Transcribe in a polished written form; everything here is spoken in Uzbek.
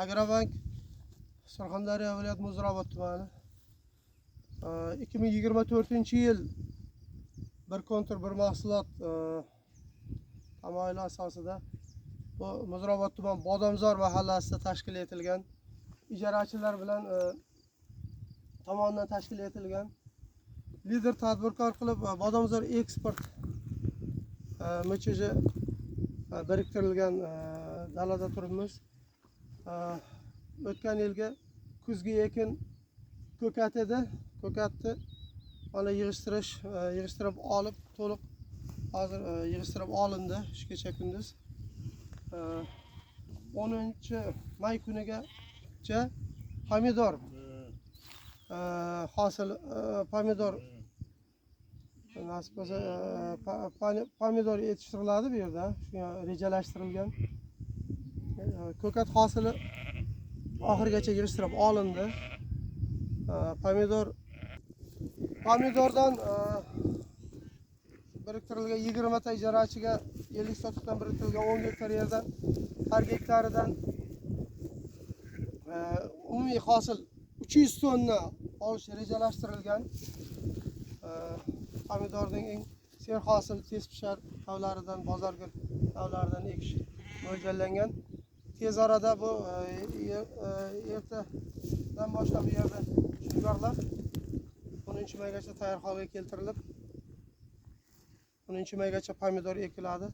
Agrobank Surxondaryo viloyat Muzrabot tumani. 2024-yil bir kontur bir mahsulot tamoyili asosida bu Muzrabot tuman Bodomzor mahallasida tashkil etilgan, ijarachilar bilan tomonidan tashkil etilgan lider tadbirkor qilib Bodomzor eksport MChJ biriktirilgan dalada turibmiz. O'tgan yilgi kuzgi ekin ko'kat edi. Ko'katni mana yig'ishtirib olib, to'liq hozir yig'ishtirib olindi kecha kunduz. 10-may kunigacha pomidor hosil pomidor nasib bo'lsa pomidor yetishtiriladi bu yerda. Shunga rejalashtirilgan. Ko'kat hosili oxirigacha yig'ishtirib olindi. Pomidordan biriktirilgan 20 ta ijarachiga 50 sotixdan biriktirilgan 10 gektar yerdan har gektaridan umumiy hosil 300 tonna olish rejalashtirilgan. Pomidorning eng serhosil tez pishar tavlaridan, bozorga tavlaridan ekish mo'ljallangan. Tez orada bu ertadan boshlab bu yerda shungarlab 10-maygacha tayyor holga keltirilib 10-maygacha pomidor ekiladi.